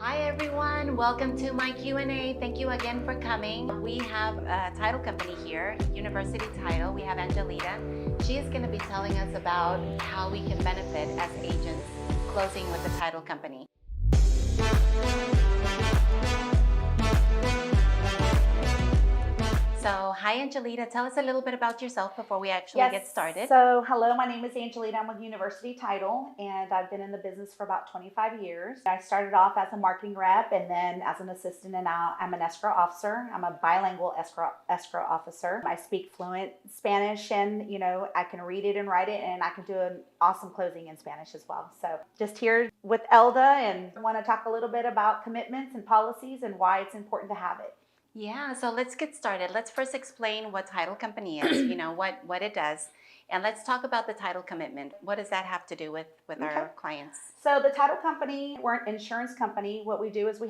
Hi everyone, welcome to my Q&A. Thank you again for coming. We have a title company here, University Title. We have Angelita. She is going to be telling us about how we can benefit as agents closing with the title company. So, hi Angelita, tell us a little bit about yourself before we actually get started. So, hello, my name is Angelita. I'm with University Title, and I've been in the business for about 25 years. I started off as a marketing rep and then as an assistant, and now I'm an escrow officer. I'm a bilingual escrow officer. I speak fluent Spanish, and I can read it and write it, and I can do an awesome closing in Spanish as well. So, just here with Elda, and I want to talk a little bit about commitments and policies and why it's important to have it. Yeah, so let's get started. Let's first explain what title company is, what it does. And let's talk about the title commitment. What does that have to do with our clients? So the title company, we're an insurance company. What we do is we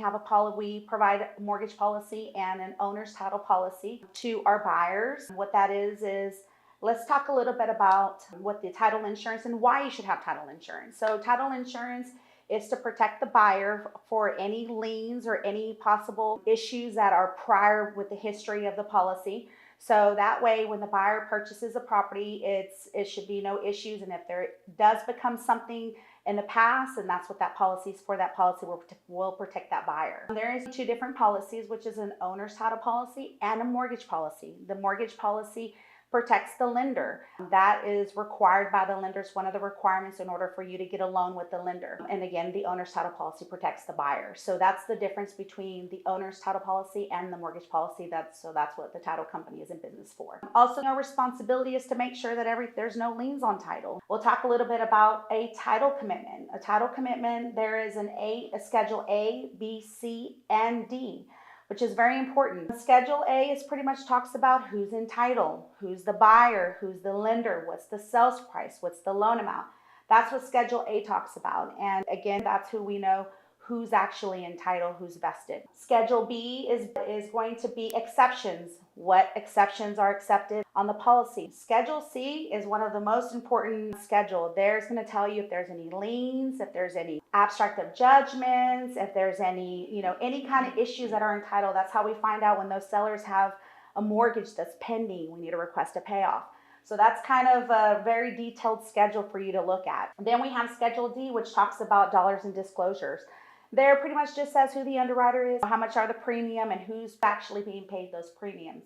provide a mortgage policy and an owner's title policy to our buyers. What that is let's talk a little bit about what the title insurance and why you should have title insurance. So title insurance is to protect the buyer for any liens or any possible issues that are prior with the history of the policy. So that way, when the buyer purchases a property, it should be no issues. And if there does become something in the past, and that's what that policy is for, that policy will protect that buyer. There is two different policies, which is an owner's title policy and a mortgage policy. The mortgage policy protects the lender. That is required by the lender. It's one of the requirements in order for you to get a loan with the lender. And again, the owner's title policy protects the buyer. So that's the difference between the owner's title policy and the mortgage policy. That's what the title company is in business for. Also, our responsibility is to make sure that there's no liens on title. We'll talk a little bit about a title commitment. A title commitment, there is a schedule A, B, C, and D, which is very important. Schedule A is pretty much talks about who's in title, who's the buyer, who's the lender, what's the sales price, what's the loan amount. That's what Schedule A talks about. And again, that's who we know who's actually in title, who's vested. Schedule B is going to be exceptions. What exceptions are accepted on the policy. Schedule C is one of the most important schedule. There's going to tell you if there's any liens, if there's any abstract of judgments, if there's any, any kind of issues that are in title. That's how we find out when those sellers have a mortgage that's pending. We need to request a payoff. So that's kind of a very detailed schedule for you to look at. Then we have Schedule D, which talks about dollars and disclosures. There pretty much just says who the underwriter is, how much are the premium, and who's actually being paid those premiums.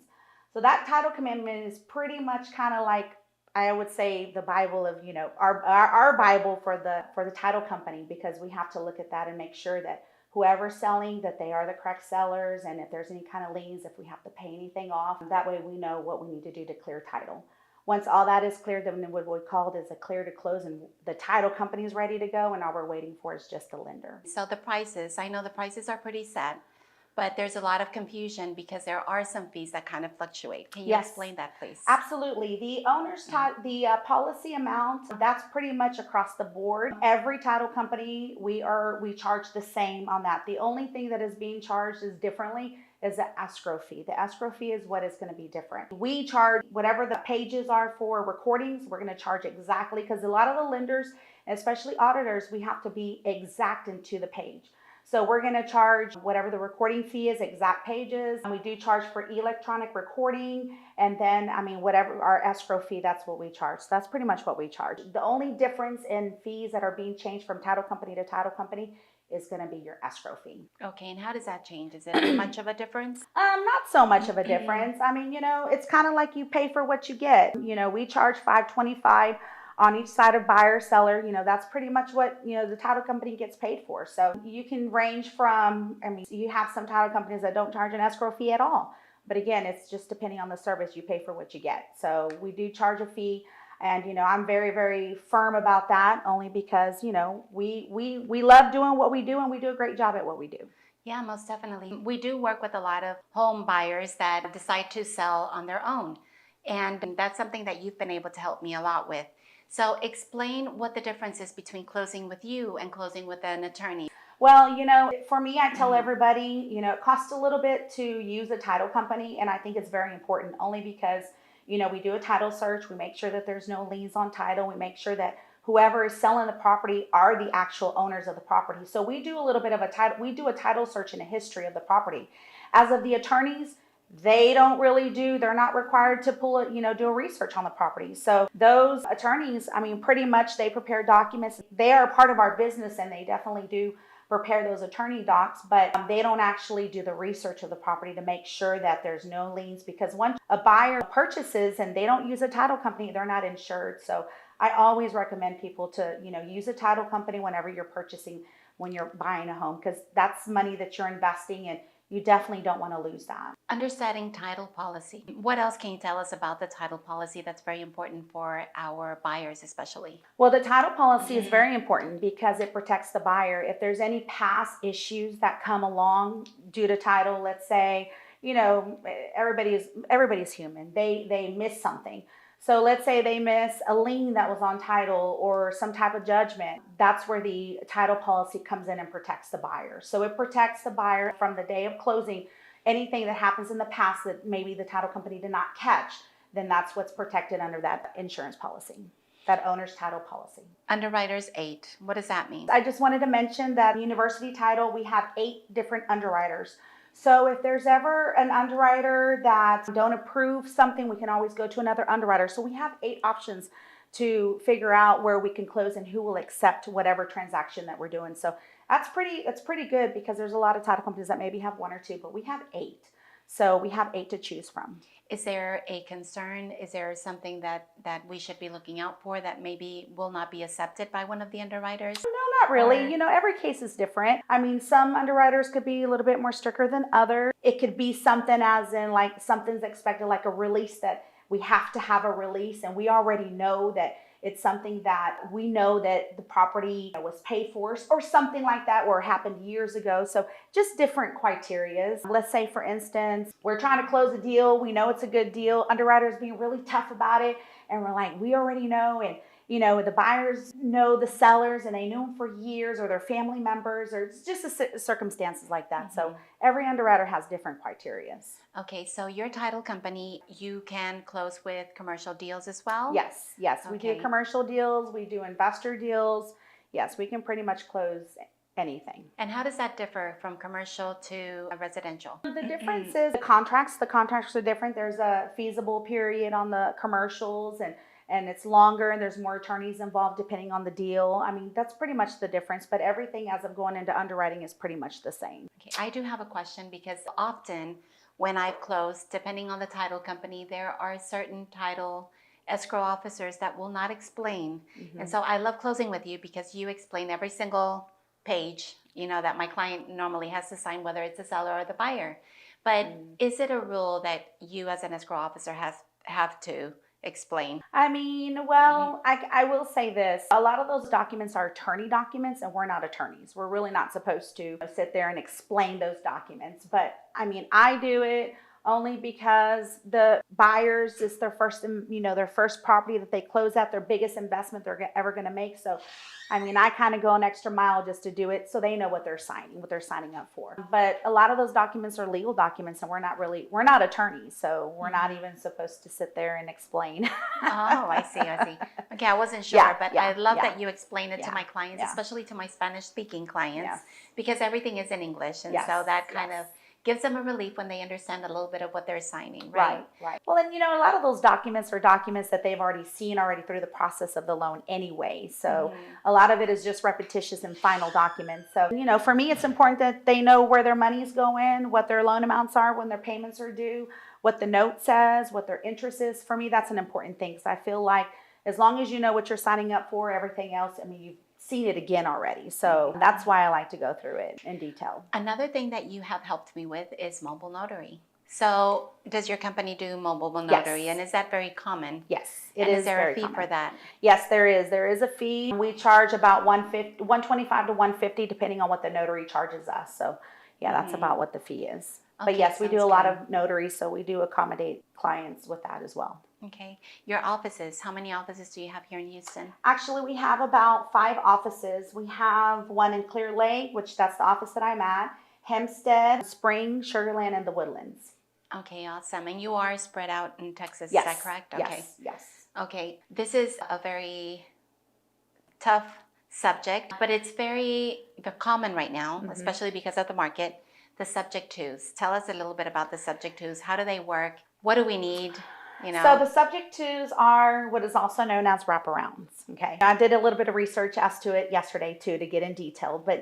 So that title commitment is pretty much kind of like, I would say, the Bible of, our Bible for the title company, because we have to look at that and make sure that whoever's selling, that they are the correct sellers, and if there's any kind of liens, if we have to pay anything off, that way we know what we need to do to clear title. Once all that is cleared, then what we call it is a clear to close, and the title company is ready to go, and all we're waiting for is just the lender. So the prices, I know the prices are pretty set, but there's a lot of confusion because there are some fees that kind of fluctuate. Can you explain that, please? Absolutely. The owner's policy amount, that's pretty much across the board. Every title company, we charge the same on that. The only thing that is being charged is differently is the escrow fee. The escrow fee is what is going to be different. We charge whatever the pages are for recordings. We're going to charge exactly, because a lot of the lenders, especially auditors, we have to be exact into the page. So we're going to charge whatever the recording fee is, exact pages. And we do charge for electronic recording. And then, whatever our escrow fee, that's what we charge. So that's pretty much what we charge. The only difference in fees that are being changed from title company to title company is going to be your escrow fee. Okay, and how does that change? Is it much of a difference? Not so much of a difference. It's kind of like you pay for what you get. We charge $525 on each side of buyer, seller. That's pretty much what, the title company gets paid for. So you can range from, you have some title companies that don't charge an escrow fee at all. But again, it's just depending on the service, you pay for what you get. So we do charge a fee. And, I'm very, very firm about that, only because, we love doing what we do, and we do a great job at what we do. Yeah, most definitely. We do work with a lot of home buyers that decide to sell on their own. And that's something that you've been able to help me a lot with. So explain what the difference is between closing with you and closing with an attorney. Well, for me, I tell everybody, it costs a little bit to use a title company. And I think it's very important only because we do a title search. We make sure that there's no liens on title. We make sure that whoever is selling the property are the actual owners of the property. So we do a little bit of a title, we do a title search and a history of the property. As of the attorneys, they don't really they're not required to do a research on the property. So those attorneys, I mean, pretty much they prepare documents. They are part of our business and they definitely do prepare those attorney docs, but they don't actually do the research of the property to make sure that there's no liens, because once a buyer purchases and they don't use a title company, they're not insured. So I always recommend people to, use a title company whenever you're purchasing, when you're buying a home, because that's money that you're investing in. You definitely don't want to lose that. Understanding title policy. What else can you tell us about the title policy that's very important for our buyers especially? Well, the title policy is very important because it protects the buyer. If there's any past issues that come along due to title, let's say, everybody's human. They miss something. So let's say they miss a lien that was on title or some type of judgment. That's where the title policy comes in and protects the buyer. So it protects the buyer from the day of closing. Anything that happens in the past that maybe the title company did not catch, then that's what's protected under that insurance policy, that owner's title policy. Underwriters 8. What does that mean? I just wanted to mention that University Title, we have 8 different underwriters. So if there's ever an underwriter that don't approve something, we can always go to another underwriter. So we have 8 options to figure out where we can close and who will accept whatever transaction that we're doing. So that's pretty good, because there's a lot of title companies that maybe have 1 or 2, but we have 8. So we have 8 to choose from. Is there a concern? Is there something that we should be looking out for that maybe will not be accepted by one of the underwriters? No, not really. Every case is different. I mean, some underwriters could be a little bit more stricter than others. It could be something as in like something's expected, like a release, that we have to have a release, and we already know that it's something that we know that the property was paid for or something like that, or happened years ago. So just different criterias. Let's say, for instance, we're trying to close a deal. We know it's a good deal. Underwriters being really tough about it. And we're like, we already know. And the buyers know the sellers and they knew them for years, or their family members, or it's just circumstances like that. Mm-hmm. So every underwriter has different criterias. Okay, so your title company, you can close with commercial deals as well? Yes. Okay. We do commercial deals. We do investor deals. Yes, we can pretty much close anything. And how does that differ from commercial to residential? The difference is the contracts. The contracts are different. There's a feasible period on the commercials, and it's longer, and there's more attorneys involved depending on the deal. I mean, that's pretty much the difference, but everything as of going into underwriting is pretty much the same. Okay, I do have a question, because often when I've closed, depending on the title company, there are certain title escrow officers that will not explain. Mm-hmm. And so I love closing with you because you explain every single page, that my client normally has to sign, whether it's the seller or the buyer. But is it a rule that you as an escrow officer have to explain? I mean, well, I will say this. A lot of those documents are attorney documents, and we're not attorneys. We're really not supposed to sit there and explain those documents. But I mean, I do it only because the buyers, is their first, their first property that they close at, their biggest investment they're ever going to make. So, I mean, I kind of go an extra mile just to do it so they know what they're signing up for. But a lot of those documents are legal documents, and we're not attorneys, so we're not even supposed to sit there and explain. Oh, I see. Okay, I wasn't sure, but I love that you explain it to my clients, especially to my Spanish-speaking clients, because everything is in English, and so that kind of gives them a relief when they understand a little bit of what they're signing, right? Right. Well, and a lot of those documents are documents that they've already seen through the process of the loan anyway. So a lot of it is just repetitious and final documents. So, for me, it's important that they know where their money is going, what their loan amounts are, when their payments are due, what the note says, what their interest is. For me, that's an important thing, because I feel like as long as you know what you're signing up for, everything else, I mean, you've seen it again already. So that's why I like to go through it in detail. Another thing that you have helped me with is mobile notary. So does your company do mobile notary? Yes. And is that very common? Yes, it is. Is there a fee for that? Yes, there is. There is a fee. We charge about $125 to $150 depending on what the notary charges us. So that's about what the fee is. Okay, but yes, we do a lot of notaries, so we do accommodate clients with that as well. Okay. Your offices, how many offices do you have here in Houston? Actually, we have about 5 offices. We have one in Clear Lake, which that's the office that I'm at, Hempstead, Spring, Sugar Land, and the Woodlands. Okay, awesome. And you are spread out in Texas, yes. Is that correct? Okay. Yes. Okay. This is a very tough subject, but it's very common right now, especially because of the market. The subject twos. Tell us a little bit about the subject twos. How do they work? What do we need? So the subject twos are what is also known as wraparounds. Okay. I did a little bit of research as to it yesterday too to get in detail, but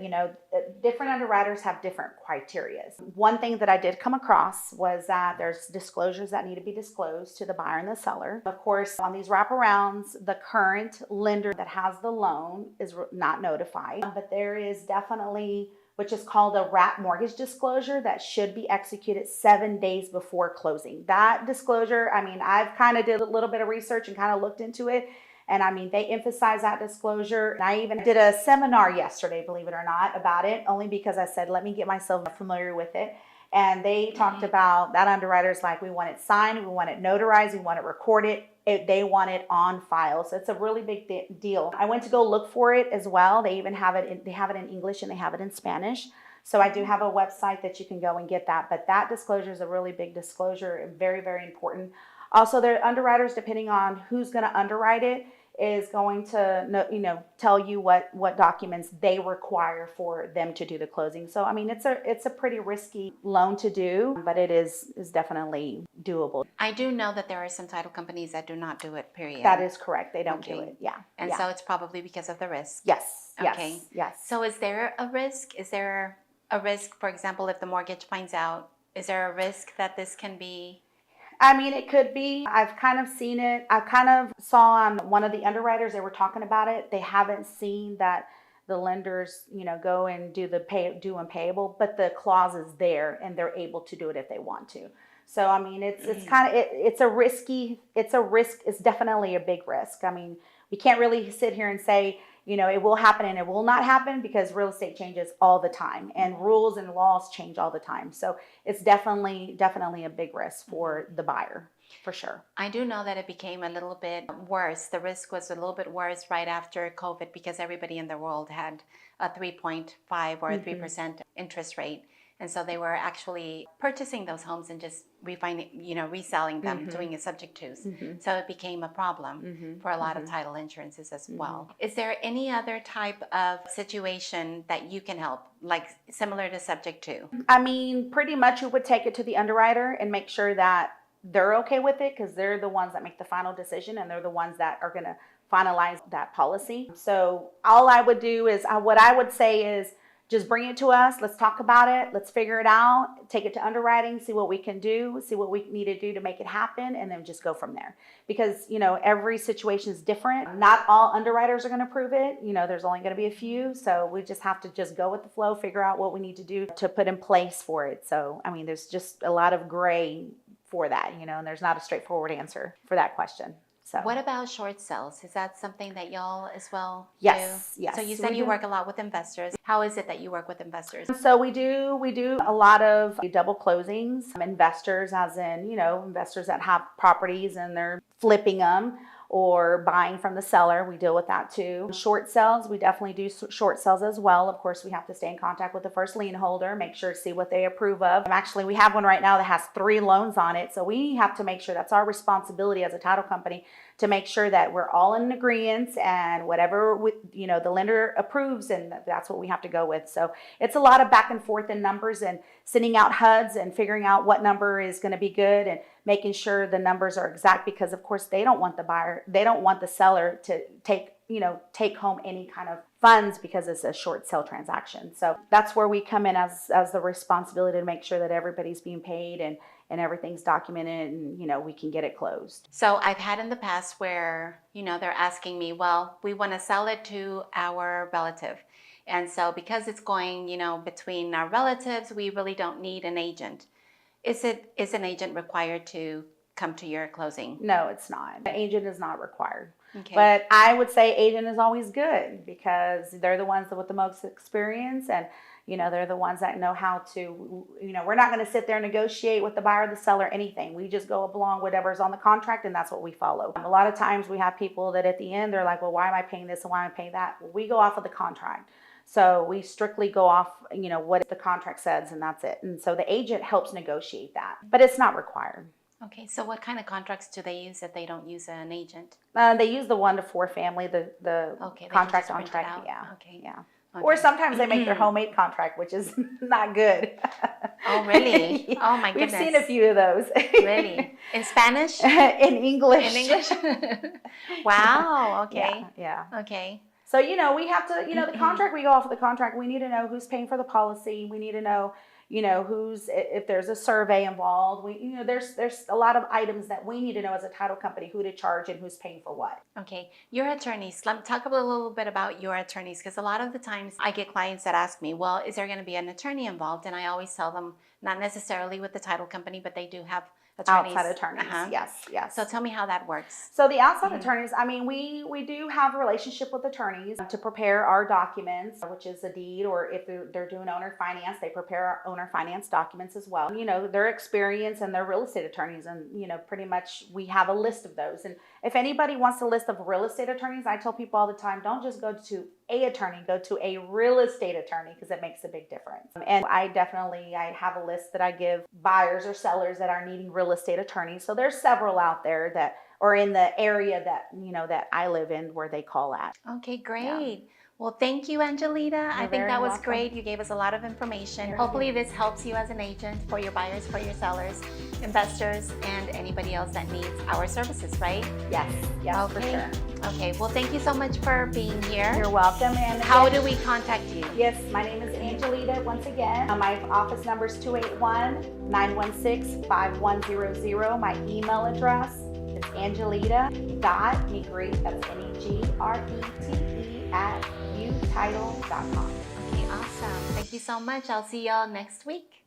different underwriters have different criteria. One thing that I did come across was that there's disclosures that need to be disclosed to the buyer and the seller. Of course, on these wraparounds, the current lender that has the loan is not notified, but there is definitely which is called a wrap mortgage disclosure that should be executed 7 days before closing. That disclosure, I've kind of did a little bit of research and kind of looked into it. And they emphasize that disclosure. And I even did a seminar yesterday, believe it or not, about it, only because I said, let me get myself familiar with it. And they talked about that underwriters like, we want it signed, we want it notarized, we want it recorded. They want it on file. So it's a really big deal. I went to go look for it as well. They even have it, they have it in English and they have it in Spanish. So I do have a website that you can go and get that. But that disclosure is a really big disclosure, very, very important. Also, the underwriters, depending on who's going to underwrite it, is going to tell you what documents they require for them to do the closing. So it's a pretty risky loan to do, but it is definitely doable. I do know that there are some title companies that do not do it, period. That is correct. They don't do it. Yeah. And so it's probably because of the risk. Yes. Okay. Yes. So is there a risk? Is there a risk, for example, if the mortgage finds out, is there a risk that this can be? It could be. I've kind of seen it. I kind of saw on one of the underwriters, they were talking about it. They haven't seen that the lenders, go and do due and payable, but the clause is there and they're able to do it if they want to. So, it's kind of, it's a risk. It's definitely a big risk. We can't really sit here and say, it will happen and it will not happen because real estate changes all the time and rules and laws change all the time. So it's definitely a big risk for the buyer, for sure. I do know that it became a little bit worse. The risk was a little bit worse right after COVID because everybody in the world had a 3.5 or a 3% interest rate. And so they were actually purchasing those homes and just reselling them, doing a subject twos. So it became a problem for a lot of title insurances as well. Is there any other type of situation that you can help, like similar to subject two? Pretty much you would take it to the underwriter and make sure that they're okay with it because they're the ones that make the final decision and they're the ones that are going to finalize that policy. So all I would do is, what I would say is, just bring it to us. Let's talk about it. Let's figure it out. Take it to underwriting, see what we can do, see what we need to do to make it happen, and then just go from there. Because, every situation is different. Not all underwriters are going to approve it. There's only going to be a few. So we just have to just go with the flow, figure out what we need to do to put in place for it. So, there's just a lot of gray for that, and there's not a straightforward answer for that question. So. What about short sales? Is that something that y'all as well do? Yes. So you said you work a lot with investors. How is it that you work with investors? So we do a lot of double closings. Investors, as in, investors that have properties and they're flipping them or buying from the seller. We deal with that too. Short sales, we definitely do short sales as well. Of course, we have to stay in contact with the first lien holder, make sure to see what they approve of. Actually, we have one right now that has 3 loans on it. So we have to make sure that's our responsibility as a title company to make sure that we're all in agreement and whatever the lender approves, and that's what we have to go with. So it's a lot of back and forth in numbers and sending out HUDs and figuring out what number is going to be good and making sure the numbers are exact because of course they don't want the seller to take home any kind of funds because it's a short sale transaction. So that's where we come in as the responsibility to make sure that everybody's being paid and everything's documented and we can get it closed. So I've had in the past where they're asking me, well, we want to sell it to our relative, and so because it's going between our relatives, we really don't need an agent. Is an agent required to come to your closing? No, it's not. The agent is not required. Okay. But I would say agent is always good because they're the ones with the most experience and they're the ones that know how to, we're not going to sit there and negotiate with the buyer or the seller anything. We just go along whatever's on the contract and that's what we follow. A lot of times we have people that at the end they're like, well, why am I paying this and why am I paying that? Well, we go off of the contract. So we strictly go off, what the contract says and that's it. And so the agent helps negotiate that, but it's not required. Okay, so what kind of contracts do they use if they don't use an agent? They use the 1 to 4 family, the Okay, they can contract just on print it track. out. Yeah, Okay. yeah. Okay. Or sometimes they make their homemade contract, which is not good. Oh, really? Yeah. Oh, my We've goodness. seen a few of those. Really? In Spanish? In English. In English? Wow, okay. Yeah, yeah. Okay. So, we have to, the contract, we go off of the contract. We need to know who's paying for the policy. We need to know, if there's a survey involved. There's a lot of items that we need to know as a title company, who to charge and who's paying for what. Okay, your attorneys. Let me talk a little bit about your attorneys, because a lot of the times I get clients that ask me, well, is there going to be an attorney involved? And I always tell them, not necessarily with the title company, but they do have attorneys. Outside attorneys, yes, yes. So tell me how that works. So the outside attorneys, I mean, we do have a relationship with attorneys to prepare our documents, which is a deed, or if they're doing owner finance, they prepare our owner finance documents as well. Their experience, and they're real estate attorneys, and pretty much we have a list of those. And if anybody wants a list of real estate attorneys, I tell people all the time, don't just go to a attorney, go to a real estate attorney, because it makes a big difference. And I have a list that I give buyers or sellers that are needing real estate attorneys. So there's several out there that are in the area that that I live in where they call at. Okay, great. Yeah. Well, thank you, Angelita. I think very that was welcome. great. You gave us a lot of information. You're Hopefully this helps you as an agent for your buyers, for your sellers, investors, and anybody else that needs our services, right? Yes, Okay. for sure. Okay, well, thank you so much for being here. You're welcome. And How again, do we contact you? Yes, my name is Angelita once again. My office number is 281-916-5100. My email address is angelita.negrete, that's Negrete, @utitle.com. Okay, awesome. Thank you so much. I'll see y'all next week.